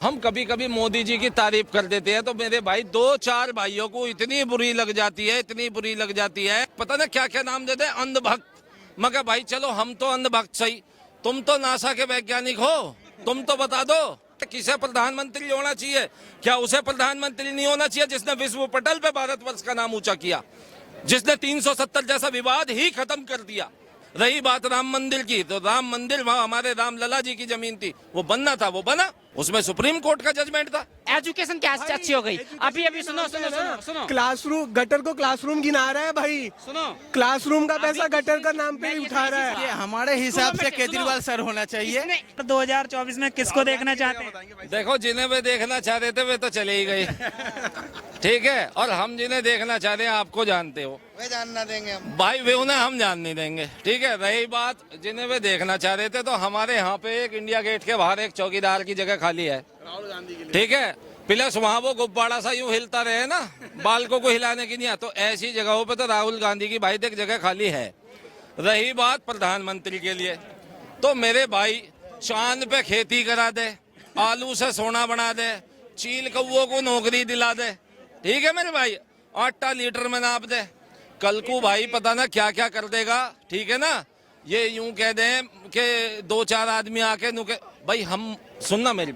हम कभी कभी मोदी जी की तारीफ कर देते हैं तो मेरे भाई दो चार भाइयों को इतनी बुरी लग जाती है, इतनी बुरी लग जाती है, पता ना क्या क्या नाम देते हैं, अंधभक्त। मगर भाई चलो हम तो अंधभक्त सही, तुम तो नासा के वैज्ञानिक हो, तुम तो बता दो किसे प्रधानमंत्री होना चाहिए। क्या उसे प्रधानमंत्री नहीं होना चाहिए जिसने विश्व पटल पे भारतवर्ष का नाम ऊंचा किया, जिसने 370 जैसा विवाद ही खत्म कर दिया। रही बात राम मंदिर की, तो राम मंदिर वहाँ हमारे राम लला जी की जमीन थी, वो बनना था वो बना, उसमें सुप्रीम कोर्ट का जजमेंट था। एजुकेशन क्या अच्छी हो गई। अभी अभी सुनो सुनो सुनो सुनो, क्लासरूम गटर को क्लासरूम गिना रहा है भाई, सुनो क्लासरूम का पैसा गटर का नाम पे ही उठा रहा है। ये हमारे हिसाब से केजरीवाल सर होना चाहिए। 2024 में किसको देखना चाहते हैं? देखो जिन्हें वे देखना चाह रहे थे वे तो चले ही गए, ठीक है, और हम जिन्हें देखना चाह रहे हैं आपको जानते हो, वे जानना देंगे हम भाई वे उन्हें हम जान नहीं देंगे, ठीक है। रही बात जिन्हें वे देखना चाह रहे थे, तो हमारे यहाँ पे एक इंडिया गेट के बाहर एक चौकीदार की जगह खाली है, राहुल गांधी के लिए। ठीक है। प्लस वहाँ वो गुब्बारा सा यूं हिलता रहे ना, बालकों को हिलाने की नहीं है, तो ऐसी जगहों पे तो राहुल गांधी की भाई देख जगह खाली है। रही बात प्रधानमंत्री के लिए, तो मेरे भाई चांद पे खेती करा दे, आलू से सोना बना दे, चील कौओं को नौकरी दिला दे, ठीक है मेरे भाई, आटा लीटर में नाप दे, कल को भाई पता ना क्या क्या कर देगा, ठीक है ना। ये यूं कह दें कि दो चार आदमी आके नुके, भाई हम सुनना मेरी,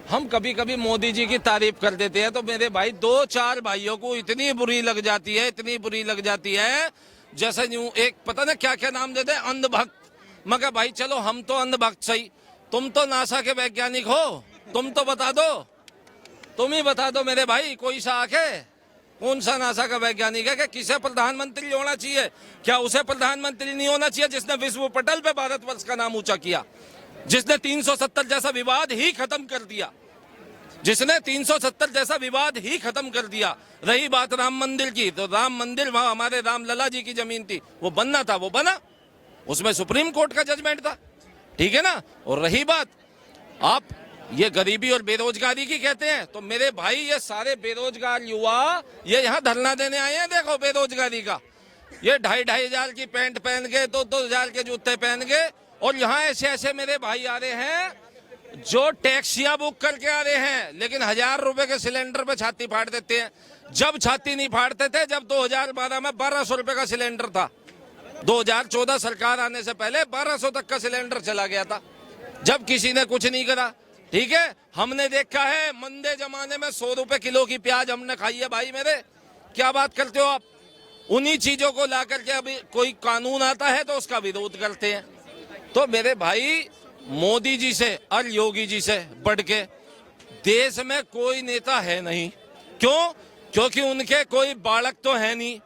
हम कभी कभी मोदी जी की तारीफ कर देते हैं तो मेरे भाई दो चार भाइयों को इतनी बुरी लग जाती है, इतनी बुरी लग जाती है, जैसे यूं एक पता ना क्या क्या नाम देते हैं, अंधभक्त। मगर भाई चलो हम तो अंधभक्त सही, तुम तो नासा के वैज्ञानिक हो, तुम तो बता दो, तुम ही बता दो मेरे भाई, कोई सा आके कौन सा नासा का वैज्ञानिक है कि किसे प्रधानमंत्री होना चाहिए। क्या उसे प्रधानमंत्री नहीं होना चाहिए जिसने विश्व पटल पे भारतवर्ष का नाम ऊंचा किया, जिसने 370 जैसा विवाद ही खत्म कर दिया, जिसने 370 जैसा विवाद ही खत्म कर दिया। रही बात राम मंदिर की, तो राम मंदिर वहाँ हमारे राम लला जी की जमीन थी, वो बनना था वो बना, उसमें सुप्रीम कोर्ट का जजमेंट था, ठीक है ना। और रही बात आप ये गरीबी और बेरोजगारी की कहते हैं, तो मेरे भाई ये सारे बेरोजगार युवा ये यहाँ धरना देने आए हैं, देखो बेरोजगारी का, ये 2,500 हजार की पैंट पहन के, 2-2 हजार के जूते पहन के, और यहाँ ऐसे ऐसे मेरे भाई आ रहे हैं जो टैक्सियां बुक करके आ रहे हैं, लेकिन 1,000 रुपए के सिलेंडर पे छाती फाड़ देते हैं। जब छाती नहीं फाड़ते थे जब 2012 में 1,200 रुपए का सिलेंडर था, 2014 सरकार आने से पहले 1,200 तक का सिलेंडर चला गया था, जब किसी ने कुछ नहीं करा, ठीक है। हमने देखा है मंदे जमाने में 100 रुपए किलो की प्याज हमने खाई है भाई मेरे, क्या बात करते हो आप। उन्हीं चीजों को ला करके अभी कोई कानून आता है तो उसका विरोध करते हैं। तो मेरे भाई मोदी जी से और योगी जी से बढ़ के देश में कोई नेता है नहीं। क्यों? क्योंकि उनके कोई बालक तो है नहीं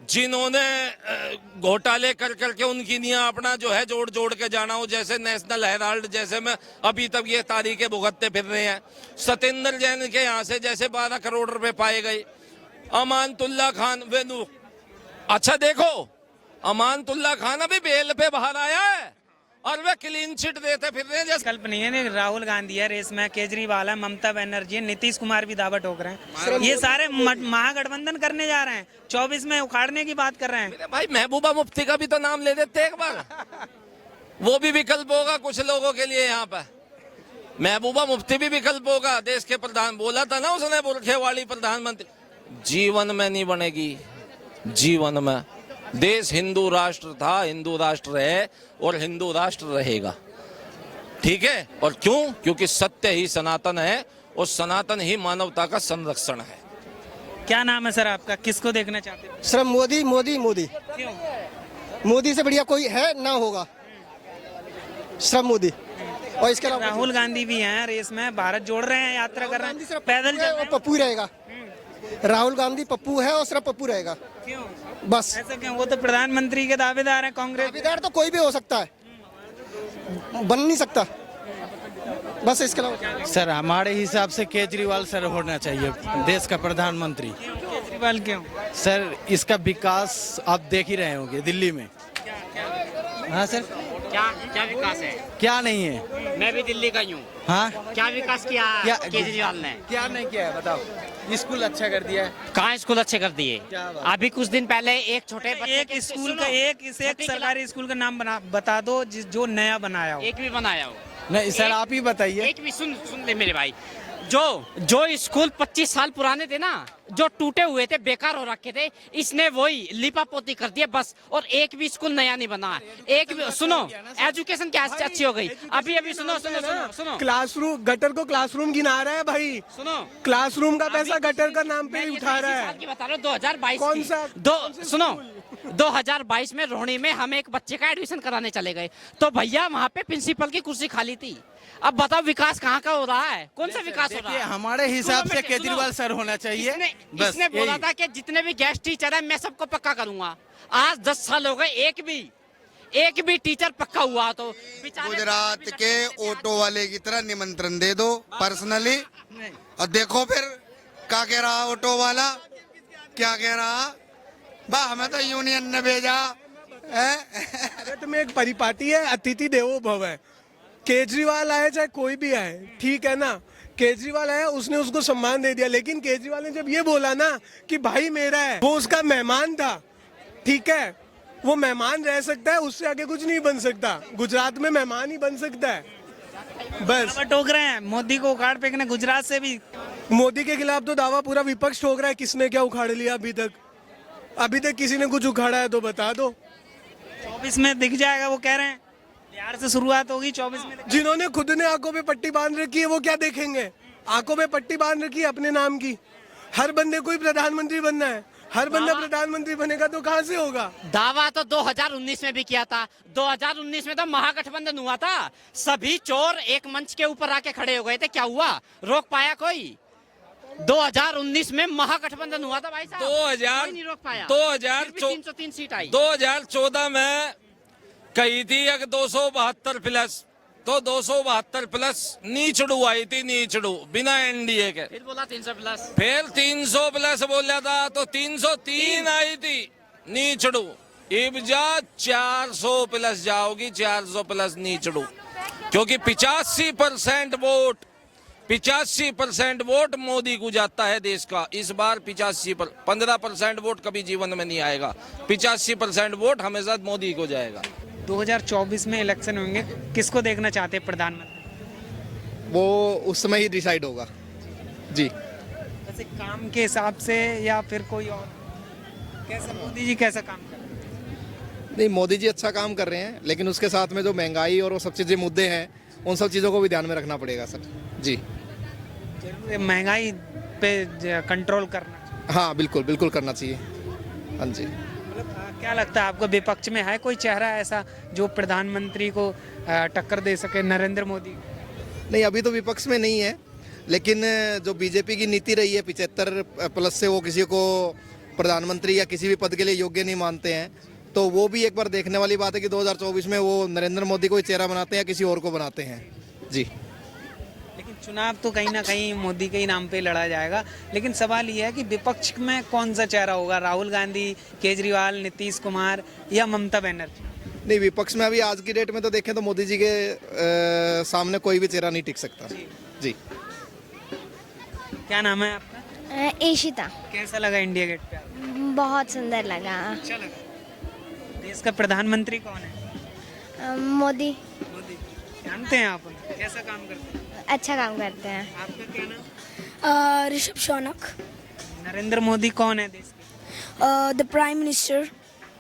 जिन्होंने घोटाले कर करके उनकी निया अपना जो है जोड़ जोड़ के जाना हो, जैसे नेशनल हेराल्ड जैसे में अभी तक ये तारीखें भुगतते फिर रहे हैं। सतेंद्र जैन के यहाँ से जैसे 12 करोड़ रुपए पाए गए। अमानतुल्ला खान वेनु, अच्छा देखो अमानतुल्ला खान अभी बेल पे बाहर आया है और वे क्लीन चिट देते फिर रहे हैं जैसे। कल्प नहीं है, राहुल गांधी है रेस में, केजरीवाल है, ममता बनर्जी है, नीतीश कुमार भी दावा ठोक रहे हैं, ये सारे महागठबंधन करने जा रहे हैं, 24 में उखाड़ने की बात कर रहे हैं। मेरे भाई महबूबा मुफ्ती का भी तो नाम ले देते एक बार, वो भी विकल्प होगा कुछ लोगों के लिए। यहाँ पे महबूबा मुफ्ती भी विकल्प होगा, देश के प्रधान, बोला था ना उसने बुरखे वाली प्रधानमंत्री, जीवन में नहीं बनेगी, जीवन में। देश हिंदू राष्ट्र था, हिंदू राष्ट्र है और हिंदू राष्ट्र रहेगा, ठीक है। और क्यों? क्योंकि सत्य ही सनातन है और सनातन ही मानवता का संरक्षण है। क्या नाम है सर आपका, किसको देखना चाहते हैं? सर मोदी मोदी मोदी, क्यों? मोदी से बढ़िया कोई है ना होगा, सर मोदी। और इसके अलावा राहुल गांधी भी हैं रेस में, भारत जोड़ रहे हैं, यात्रा कर रहे हैं, पैदल चल रहे हैं। पप्पू ही रहेगा, राहुल गांधी पप्पू है और सिर्फ पप्पू रहेगा। क्यों बस ऐसा क्यों? वो तो प्रधानमंत्री के दावेदार हैं, कांग्रेस। दावेदार तो कोई भी हो सकता है, बन नहीं सकता, बस इसके अलावा। सर हमारे हिसाब से केजरीवाल सर होना चाहिए देश का प्रधानमंत्री। केजरीवाल क्यों? सर इसका विकास आप देख ही रहे होंगे दिल्ली में। हाँ सर, क्या क्या विकास है? क्या नहीं है? मैं भी दिल्ली का ही हूँ। हाँ क्या विकास किया क्या केजरीवाल ने? क्या नहीं किया है बताओ। स्कूल अच्छा कर दिया है, कहाँ स्कूल अच्छे कर दिए? क्या बात? अभी कुछ दिन पहले एक छोटे बच्चे एक स्कूल का एक सरकारी स्कूल का नाम बता दो जो नया बनाया हो। एक भी बनाया हो? नहीं सर आप ही बताइए। एक भी सुन ले मेरे भाई, जो स्कूल 25 साल पुराने थे ना, जो टूटे हुए थे, बेकार हो रखे थे, इसने वही लिपापोती कर दिया बस। और एक भी स्कूल नया नहीं बना। एक भी सुनो, एजुकेशन क्या अच्छी हो गई। अभी सुनो सुनो सुनो सुनो, क्लासरूम गटर को क्लासरूम गिना रहा है भाई। सुनो, क्लासरूम का पैसा गटर का नाम पे मैं ही ये उठा तो रहा इसी है। साल की बता रहा हूँ, 2022 कौन की। सा सुनो, 2022 में रोहिणी में हम एक बच्चे का एडमिशन कराने चले गए, तो भैया वहाँ पे प्रिंसिपल की कुर्सी खाली थी। अब बताओ विकास कहाँ का हो रहा है, कौन सा विकास हो रहा देखिए, है। हमारे हिसाब से सुनो, केजरीवाल सर होना चाहिए। इसने बोला यही। था कि जितने भी गेस्ट टीचर है मैं सबको पक्का करूंगा। आज 10 साल हो गए, एक भी टीचर पक्का हुआ तो बेचारे गुजरात के ऑटो वाले की तरह निमंत्रण दे दो पर्सनली, और देखो फिर क्या कह रहा ऑटो वाला, क्या कह रहा। बा हमें तो यूनियन ने भेजा है। अरे तुम्हें एक परिपाटी है, अतिथि देवो भव है। केजरीवाल आए चाहे कोई भी आए, ठीक है ना। केजरीवाल आया, उसने उसको सम्मान दे दिया, लेकिन केजरीवाल ने जब ये बोला ना कि भाई मेरा है, वो उसका मेहमान था, ठीक है। वो मेहमान रह सकता है, उससे आगे कुछ नहीं बन सकता। गुजरात में मेहमान ही बन सकता है बस। टोक रहे हैं मोदी को उखाड़ फेंकने, गुजरात से भी। मोदी के खिलाफ तो दावा पूरा विपक्ष ठोक रहा है। किसने क्या उखाड़ लिया अभी तक किसी ने कुछ उखाड़ा है तो बता दो। 24 में दिख जाएगा, वो कह रहे हैं। बिहार से शुरुआत होगी, 24 में। जिन्होंने खुद ने आंखों पे पट्टी बांध रखी है वो क्या देखेंगे। आंखों पे पट्टी बांध रखी है अपने नाम की। हर बंदे को ही प्रधानमंत्री बनना है, हर बंदा प्रधानमंत्री बनेगा तो कहाँ से होगा। दावा तो 2019 में भी किया था। 2019 में तो महागठबंधन हुआ था, सभी चोर एक मंच के ऊपर आके खड़े हो गए थे। क्या हुआ, रोक पाया कोई। 2019 में महागठबंधन हुआ था भाई साहब, 2000 कोई नहीं रोक पाया। 2003 सीट आई। 2014 में कही थी अगर 272 प्लस, तो 272 प्लस नीचड़ू आई थी, नीचड़ू बिना एनडीए के। फिर बोला 300 प्लस, फिर 300 प्लस बोला था तो 303 आई थी नीचड़ू। अब जा 400 प्लस जाओगी, 400 प्लस नीचड़ू, क्योंकि 85% वोट 85% वोट मोदी को जाता है देश का। इस बार 15% वोट कभी जीवन में नहीं आएगा। 85% वोट हमेशा मोदी को जाएगा। 2024 में इलेक्शन होंगे, किसको देखना चाहते हैं प्रधानमंत्री? वो उस समय ही डिसाइड होगा जी। वैसे काम के हिसाब से या फिर कोई और? कैसा मोदी जी कैसा काम कर रहे हैं? नहीं, मोदी जी अच्छा काम कर रहे हैं, लेकिन उसके साथ में जो महंगाई और वो सब चीज़ें मुद्दे हैं, उन सब चीज़ों को भी ध्यान में रखना पड़ेगा सर जी। जरूर है, महंगाई पे कंट्रोल करना। हाँ बिल्कुल बिल्कुल करना चाहिए। हाँ जी। मतलब क्या लगता है आपको, विपक्ष में है कोई चेहरा ऐसा जो प्रधानमंत्री को टक्कर दे सके, नरेंद्र मोदी? नहीं, अभी तो विपक्ष में नहीं है, लेकिन जो बीजेपी की नीति रही है 75 प्लस से वो किसी को प्रधानमंत्री या किसी भी पद के लिए योग्य नहीं मानते हैं, तो वो भी एक बार देखने वाली बात है कि 2024 में वो नरेंद्र मोदी को ही चेहरा बनाते हैं या किसी और को बनाते हैं जी। लेकिन चुनाव तो कहीं ना कहीं मोदी के ही नाम पे लड़ा जाएगा। लेकिन सवाल ये है कि विपक्ष में कौन सा चेहरा होगा, राहुल गांधी, केजरीवाल, नीतीश कुमार या ममता बनर्जी? नहीं, विपक्ष में अभी आज की डेट में तो देखें तो मोदी जी के सामने कोई भी चेहरा नहीं टिक सकता जी। क्या नाम है आपका? ईशिता। कैसा लगा इंडिया गेट पे? बहुत सुंदर लगा। अच्छा लगा। देश का प्रधानमंत्री कौन है? मोदी। मोदी। जानते हैं आप उन्हें? कैसा काम करते हैं? अच्छा काम करते हैं। आपका क्या नाम? ऋषभ शौनक। नरेंद्र मोदी कौन है देश के? The prime minister.